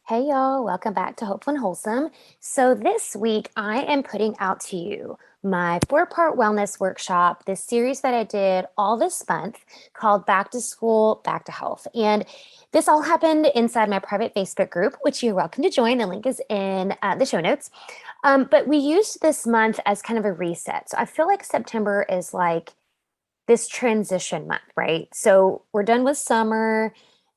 Hey y'all, welcome back to Hopeful and Wholesome. So this week I am putting out to you my 4-part wellness workshop, this series that I did all this month called Back to School, Back to Health. And this all happened inside my private Facebook group, which you're welcome to join. The link is in the show notes. But we used this month as kind of a reset. So I feel like September is like this transition month, right? So we're done with summer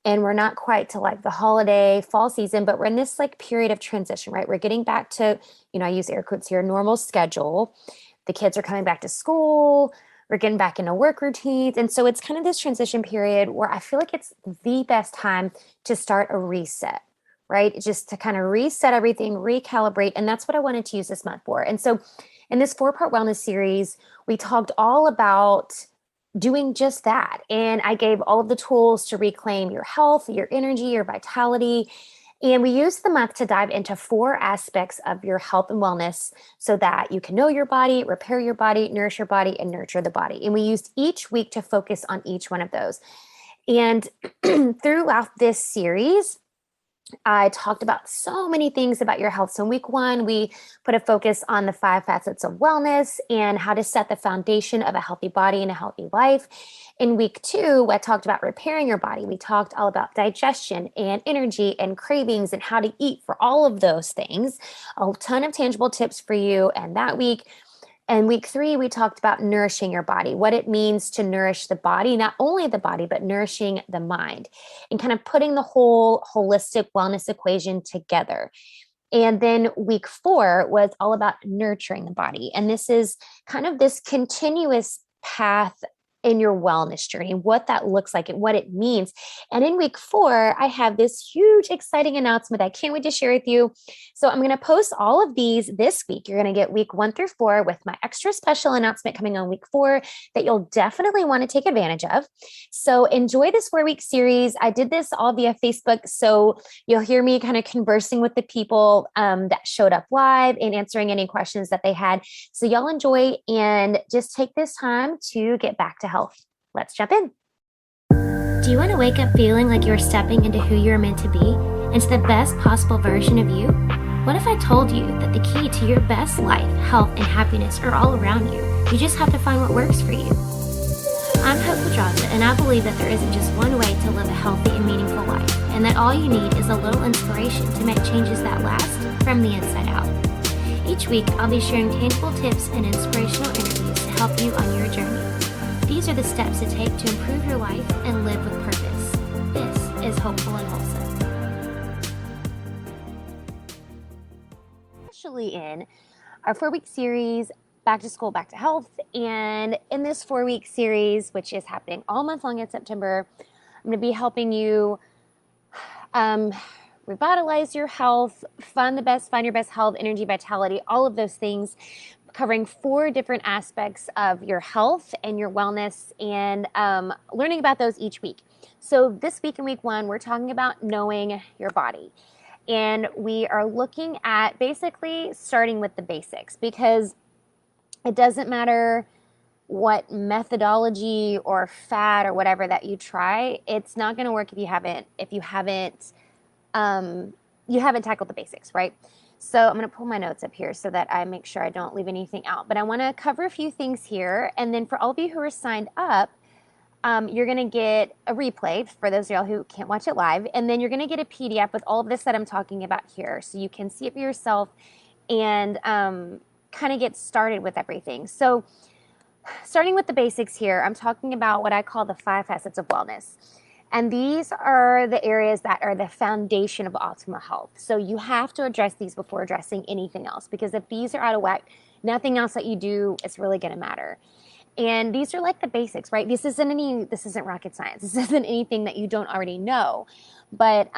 and we're not quite to like the holiday fall season, but we're in this like period of transition, right? We're getting back to, I use air quotes here, normal schedule. The kids are coming back to school. We're getting back into work routines. And so it's kind of this transition period where I feel like it's the best time to start a reset, right? Just to kind of reset everything, recalibrate. And that's what I wanted to use this month for. And so in this 4-part wellness series, we talked all about doing just that. And I gave all of the tools to reclaim your health, your energy, your vitality. And we used the month to dive into 4 aspects of your health and wellness so that you can know your body, repair your body, nourish your body, and nurture the body. And we used each week to focus on each one of those. And throughout this series, I talked about so many things about your health. So in week 1, we put a focus on the 5 facets of wellness and how to set the foundation of a healthy body and a healthy life. In week 2, I talked about repairing your body. We talked all about digestion and energy and cravings and how to eat for all of those things. A ton of tangible tips for you. And that week, and week 3, we talked about nourishing your body, what it means to nourish the body, not only the body, but nourishing the mind, and kind of putting the whole holistic wellness equation together. And then week 4 was all about nurturing the body. And this is kind of this continuous path in your wellness journey, what that looks like and what it means. And in week 4, I have this huge, exciting announcement that I can't wait to share with you. So I'm going to post all of these this week. You're going to get week 1 through 4 with my extra special announcement coming on week 4 that you'll definitely want to take advantage of. So enjoy this 4-week series. I did this all via Facebook. So you'll hear me kind of conversing with the people that showed up live and answering any questions that they had. So y'all enjoy and just take this time to get back to health. Let's jump in. Do you want to wake up feeling like you're stepping into who you're meant to be, into the best possible version of you? What if I told you that the key to your best life, health, and happiness are all around you? You just have to find what works for you. I'm Hope Pedraza, and I believe that there isn't just one way to live a healthy and meaningful life, and that all you need is a little inspiration to make changes that last from the inside out. Each week, I'll be sharing tangible tips and inspirational interviews to help you on your journey. These are the steps to take to improve your life and live with purpose. This is Hopeful and Wholesome. Especially in our 4-week series, Back to School, Back to Health. And in this 4-week series, which is happening all month long in September, I'm going to be helping you revitalize your health, find your best health, energy, vitality, all of those things, covering 4 different aspects of your health and your wellness, and learning about those each week. So this week in week 1, we're talking about knowing your body. And we are looking at basically starting with the basics, because it doesn't matter what methodology or fad or whatever that you try, it's not going to work if you haven't tackled the basics, right? So I'm going to pull my notes up here so that I make sure I don't leave anything out. But I want to cover a few things here. And then for all of you who are signed up, you're going to get a replay for those of y'all who can't watch it live. And then you're going to get a PDF with all of this that I'm talking about here, so you can see it for yourself and kind of get started with everything. So starting with the basics here, I'm talking about what I call the 5 facets of wellness. And these are the areas that are the foundation of optimal health. So you have to address these before addressing anything else, because if these are out of whack, nothing else that you do is really going to matter. And these are like the basics, right? This isn't rocket science. This isn't anything that you don't already know, but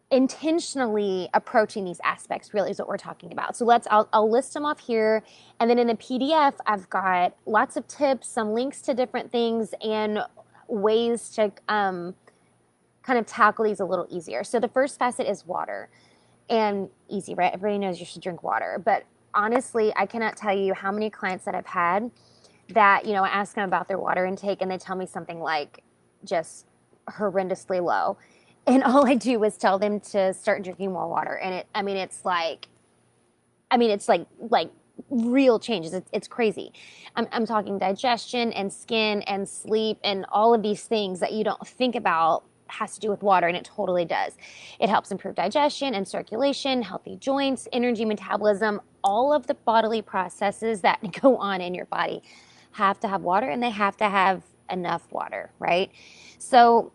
intentionally approaching these aspects really is what we're talking about. So I'll list them off here. And then in the PDF, I've got lots of tips, some links to different things, and ways to kind of tackle these a little easier. So the first facet is water. And easy, right? Everybody knows you should drink water. But honestly, I cannot tell you how many clients that I've had that, I ask them about their water intake and they tell me something like just horrendously low. And all I do is tell them to start drinking more water. And it's like real changes. It's crazy. I'm talking digestion and skin and sleep and all of these things that you don't think about has to do with water, and it totally does. It helps improve digestion and circulation, healthy joints, energy metabolism, all of the bodily processes that go on in your body have to have water, and they have to have enough water, right? So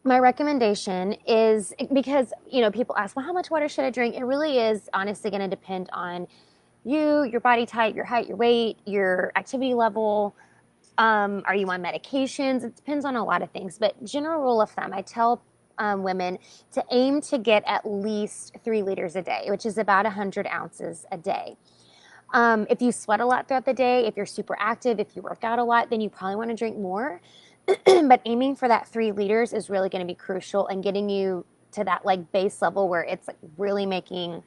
my recommendation is, because people ask, well, how much water should I drink? It really is honestly going to depend on you, your body type, your height, your weight, your activity level. Are you on medications? It depends on a lot of things. But general rule of thumb, I tell women to aim to get at least 3 liters a day, which is about 100 ounces a day. If you sweat a lot throughout the day, if you're super active, if you work out a lot, then you probably want to drink more. But aiming for that 3 liters is really going to be crucial and getting you to that like base level where it's like really making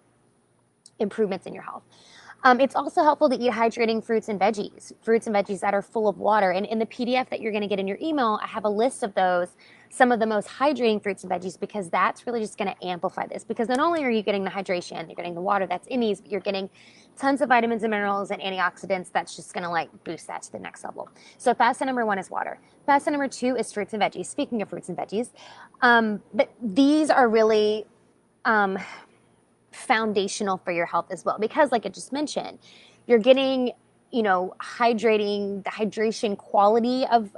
improvements in your health. It's also helpful to eat hydrating fruits and veggies that are full of water. And in the PDF that you're going to get in your email, I have a list of those, some of the most hydrating fruits and veggies, because that's really just going to amplify this. Because not only are you getting the hydration, you're getting the water that's in these, but you're getting tons of vitamins and minerals and antioxidants that's just going to like boost that to the next level. So facet number 1 is water. Facet number 2 is fruits and veggies. Speaking of fruits and veggies, but these are really foundational for your health as well, because like I just mentioned, you're getting hydrating, the hydration quality of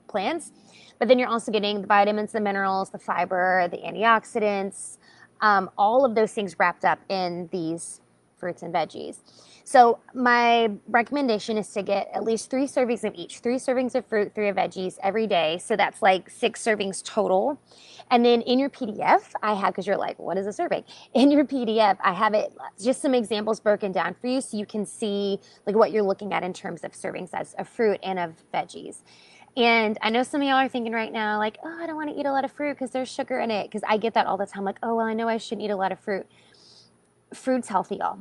plants, but then you're also getting the vitamins, the minerals, the fiber, the antioxidants, all of those things wrapped up in these fruits and veggies. So my recommendation is to get at least 3 servings of each, 3 servings of fruit, 3 of veggies every day. So that's like 6 servings total. And then in your PDF, I have, because you're like, what is a serving? In your PDF, I have it, just some examples broken down for you so you can see like what you're looking at in terms of servings as of fruit and of veggies. And I know some of y'all are thinking right now, like, oh, I don't want to eat a lot of fruit because there's sugar in it. Because I get that all the time, like, oh, well, I know I shouldn't eat a lot of fruit. Fruit's healthy, y'all.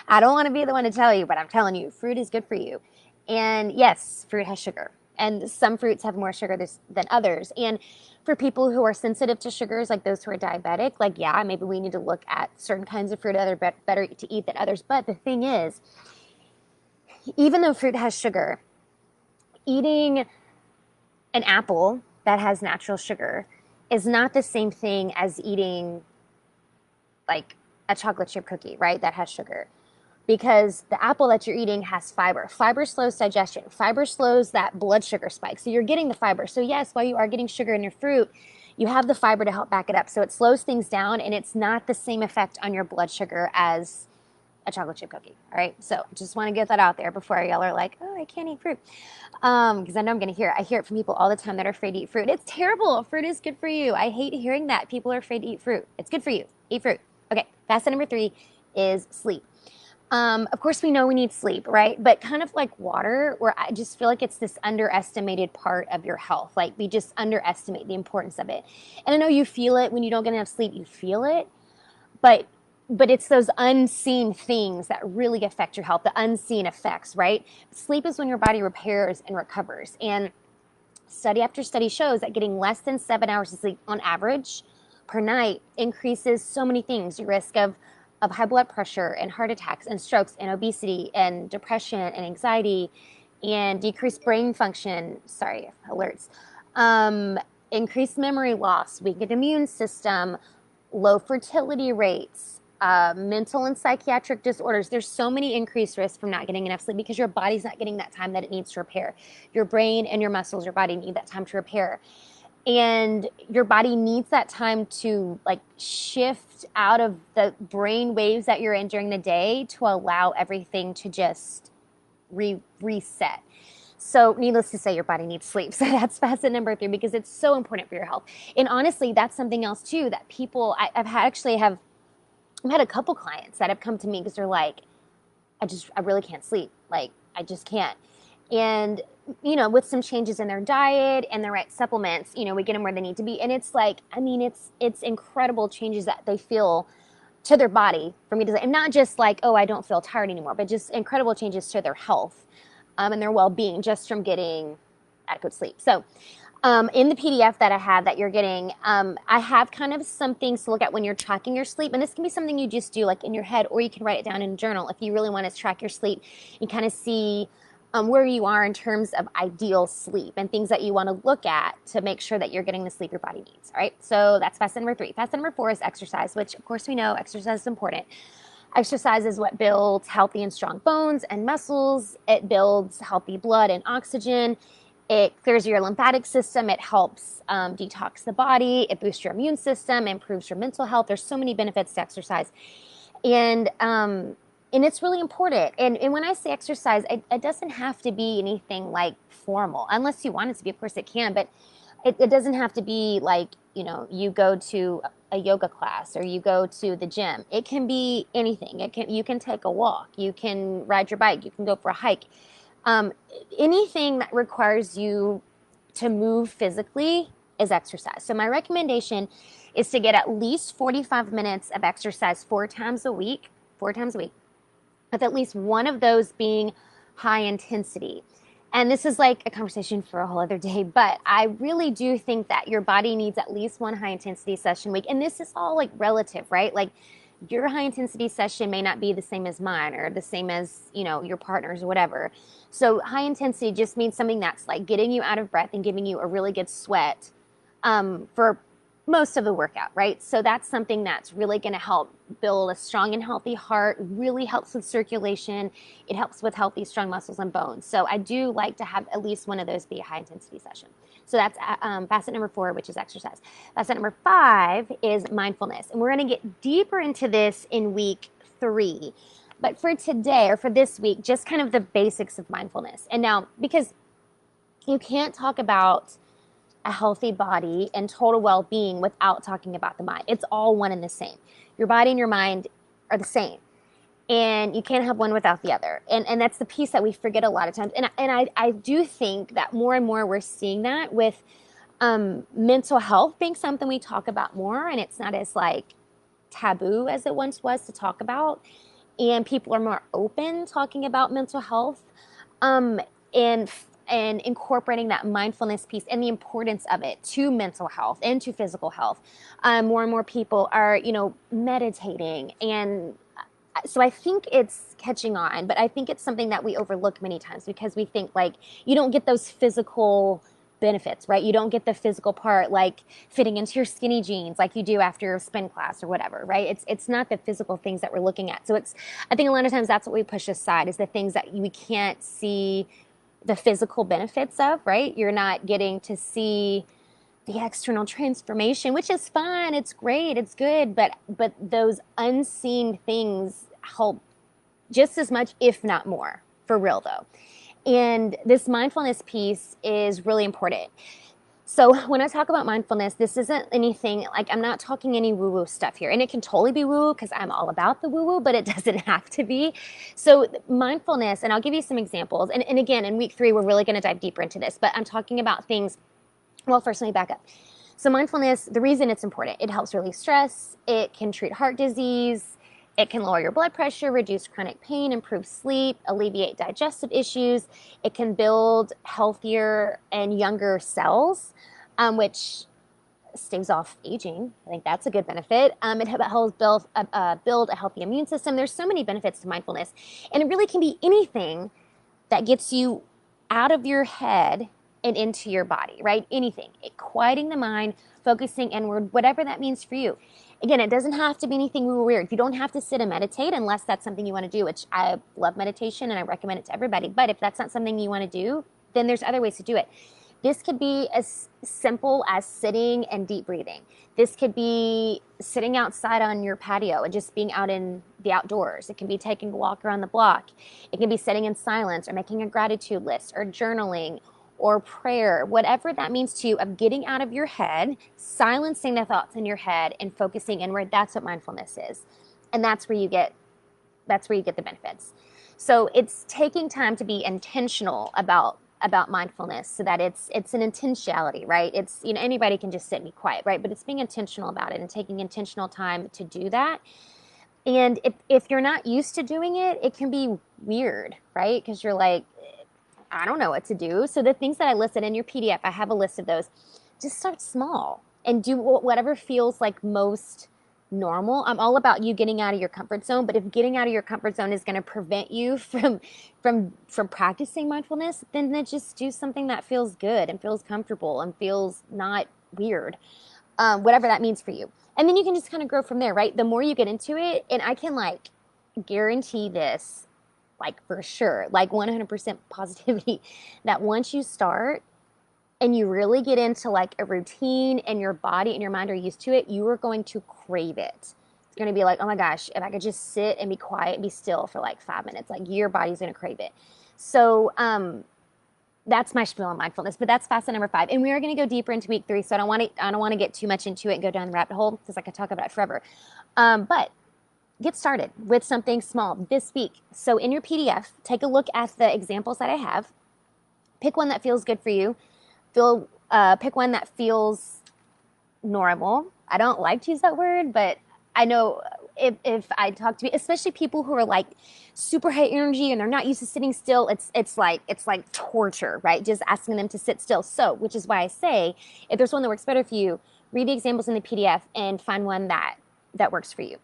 I don't want to be the one to tell you, but I'm telling you, fruit is good for you. And yes, fruit has sugar. And some fruits have more sugar than others. And for people who are sensitive to sugars, like those who are diabetic, like, yeah, maybe we need to look at certain kinds of fruit that are better to eat than others. But the thing is, even though fruit has sugar, eating an apple that has natural sugar is not the same thing as eating like a chocolate chip cookie, right? That has sugar. Because the apple that you're eating has fiber. Fiber slows digestion. Fiber slows that blood sugar spike. So you're getting the fiber. So yes, while you are getting sugar in your fruit, you have the fiber to help back it up. So it slows things down, and it's not the same effect on your blood sugar as a chocolate chip cookie. All right. So just want to get that out there before y'all are like, oh, I can't eat fruit. Because I know I'm going to hear it. I hear it from people all the time that are afraid to eat fruit. It's terrible. Fruit is good for you. I hate hearing that people are afraid to eat fruit. It's good for you. Eat fruit. Okay. Facet number 3 is sleep. Of course, we know we need sleep, right? But kind of like water, where I just feel like it's this underestimated part of your health. Like we just underestimate the importance of it. And I know you feel it when you don't get enough sleep. You feel it, but it's those unseen things that really affect your health, the unseen effects, right? Sleep is when your body repairs and recovers. And study after study shows that getting less than 7 hours of sleep on average per night increases so many things. Your risk of high blood pressure and heart attacks and strokes and obesity and depression and anxiety and decreased brain function, alerts, increased memory loss, weakened immune system, low fertility rates, mental and psychiatric disorders. There's so many increased risks from not getting enough sleep because your body's not getting that time that it needs to repair. Your brain and your muscles, your body need that time to repair. And your body needs that time to like shift out of the brain waves that you're in during the day to allow everything to just reset. So needless to say, your body needs sleep. So that's facet number 3 because it's so important for your health. And honestly, that's something else too that people, I've had a couple clients that have come to me because they're like, I really can't sleep. Like, I just can't. And, with some changes in their diet and the right supplements, we get them where they need to be. And it's like, it's incredible changes that they feel to their body for me to say, and not just like, oh, I don't feel tired anymore, but just incredible changes to their health and their well-being just from getting adequate sleep. So In the PDF that I have that you're getting, I have kind of some things to look at when you're tracking your sleep. And this can be something you just do like in your head, or you can write it down in a journal if you really want to track your sleep and kind of see where you are in terms of ideal sleep and things that you want to look at to make sure that you're getting the sleep your body needs. All right. So that's facet number 3. Facet number 4 is exercise, which of course we know exercise is important. Exercise is what builds healthy and strong bones and muscles. It builds healthy blood and oxygen. It clears your lymphatic system. It helps detox the body. It boosts your immune system, improves your mental health. There's so many benefits to exercise. And it's really important. And when I say exercise, it doesn't have to be anything like formal, unless you want it to be. Of course, it can, but it doesn't have to be like, you go to a yoga class or you go to the gym. It can be anything. You can take a walk. You can ride your bike. You can go for a hike. Anything that requires you to move physically is exercise. So my recommendation is to get at least 45 minutes of exercise 4 times a week, with at least one of those being high intensity. And this is like a conversation for a whole other day, but I really do think that your body needs at least one high intensity session a week. And this is all like relative, right? Like your high intensity session may not be the same as mine or the same as, your partner's or whatever. So high intensity just means something that's like getting you out of breath and giving you a really good sweat for most of the workout, right? So that's something that's really going to help build a strong and healthy heart, really helps with circulation. It helps with healthy, strong muscles and bones. So I do like to have at least one of those be a high intensity session. So that's facet number 4, which is exercise. Facet number 5 is mindfulness. And we're going to get deeper into this in week 3. But for today, or for this week, just kind of the basics of mindfulness. And now, because you can't talk about a healthy body and total well-being without talking about the mind. It's all one and the same. Your body and your mind are the same. And you can't have one without the other. And that's the piece that we forget a lot of times. And I do think that more and more we're seeing that with mental health being something we talk about more, and it's not as like taboo as it once was to talk about. And people are more open talking about mental health. And incorporating that mindfulness piece and the importance of it to mental health and to physical health. More and more people are, meditating. And so I think it's catching on, but I think it's something that we overlook many times because we think like you don't get those physical benefits, right? You don't get the physical part like fitting into your skinny jeans like you do after a spin class or whatever, right? It's not the physical things that we're looking at. So I think a lot of times that's what we push aside is the things that we can't see the physical benefits of, right? You're not getting to see the external transformation, which is fine. It's great. It's good. But those unseen things help just as much, if not more, for real though. And this mindfulness piece is really important. So when I talk about mindfulness, this isn't anything like I'm not talking any woo-woo stuff here. And it can totally be woo-woo because I'm all about the woo-woo, but it doesn't have to be. So mindfulness, and I'll give you some examples. And again, in week 3, we're really going to dive deeper into this, but I'm talking about things. Well, first, let me back up. So mindfulness, the reason it's important, it helps release stress. It can treat heart disease. It can lower your blood pressure, reduce chronic pain, improve sleep, alleviate digestive issues. It can build healthier and younger cells, which staves off aging. I think that's a good benefit. It helps build a healthy immune system. There's so many benefits to mindfulness. And it really can be anything that gets you out of your head and into your body, right? Anything. Quieting the mind, focusing inward, whatever that means for you. Again, it doesn't have to be anything weird. You don't have to sit and meditate unless that's something you want to do, which I love meditation and I recommend it to everybody. But if that's not something you want to do, then there's other ways to do it. This could be as simple as sitting and deep breathing. This could be sitting outside on your patio and just being out in the outdoors. It can be taking a walk around the block. It can be sitting in silence or making a gratitude list or journaling or prayer, whatever that means to you, of getting out of your head, silencing the thoughts in your head and focusing inward. That's what mindfulness is. And that's where you get the benefits. So it's taking time to be intentional about mindfulness so that it's an intentionality, right? It's, anybody can just sit and be quiet, right? But it's being intentional about it and taking intentional time to do that. And if you're not used to doing it, it can be weird, right? Because you're like, I don't know what to do. So the things that I listed in your PDF, I have a list of those. Just start small and do whatever feels like most normal. I'm all about you getting out of your comfort zone, but if getting out of your comfort zone is going to prevent you from practicing mindfulness, then just do something that feels good and feels comfortable and feels not weird, whatever that means for you. And then you can just kind of grow from there, right? The more you get into it, and I can like guarantee this, like for sure, like 100% positivity, that once you start and you really get into like a routine and your body and your mind are used to it, you are going to crave it. It's going to be like, oh my gosh, if I could just sit and be quiet and be still for like 5 minutes, like your body's going to crave it. So that's my spiel on mindfulness, but that's facet number 5. And we are going to go deeper into week 3. So I don't want to get too much into it and go down the rabbit hole because I could talk about it forever. But get started with something small this week. So in your PDF, take a look at the examples that I have. Pick one that feels good for you. Pick one that feels normal. I don't like to use that word, but I know if I talk to, especially people who are like super high energy and they're not used to sitting still, it's like torture, right? Just asking them to sit still. So, which is why I say, if there's one that works better for you, read the examples in the PDF and find one that works for you.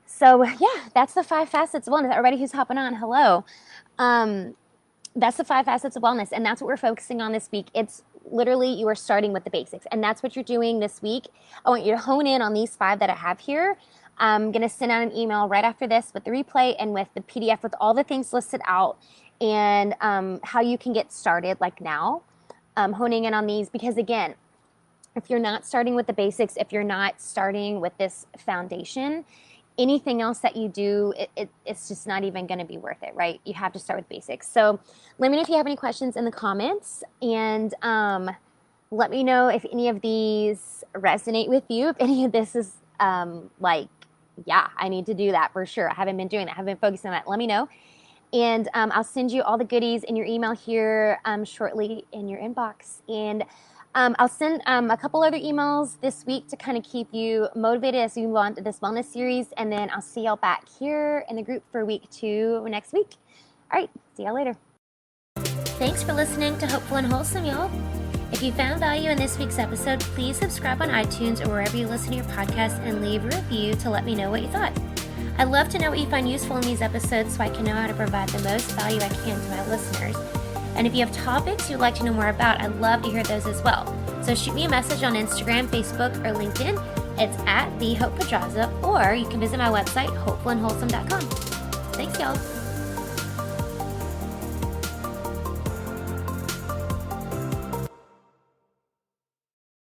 So yeah, that's the 5 facets of wellness. Everybody who's hopping on, hello. That's the 5 facets of wellness, and that's what we're focusing on this week. It's literally, you are starting with the basics, and that's what you're doing this week. I want you to hone in on these 5 that I have here. I'm going to send out an email right after this with the replay and with the PDF with all the things listed out and how you can get started like now, honing in on these, because again, if you're not starting with the basics, if you're not starting with this foundation, anything else that you do, it's just not even going to be worth it, right? You have to start with basics. So let me know if you have any questions in the comments, and let me know if any of these resonate with you. If any of this is like, yeah, I need to do that for sure. I haven't been doing that. I haven't been focusing on that. Let me know. And I'll send you all the goodies in your email here shortly in your inbox. And I'll send a couple other emails this week to kind of keep you motivated as you move on to this wellness series. And then I'll see y'all back here in the group for week 2 next week. All right, see y'all later. Thanks for listening to Hopeful and Wholesome, y'all. If you found value in this week's episode, please subscribe on iTunes or wherever you listen to your podcast and leave a review to let me know what you thought. I'd love to know what you find useful in these episodes so I can know how to provide the most value I can to my listeners. And if you have topics you'd like to know more about, I'd love to hear those as well. So shoot me a message on Instagram, Facebook, or LinkedIn. It's @TheHopePedraza, or you can visit my website, hopefulandwholesome.com. Thanks, y'all.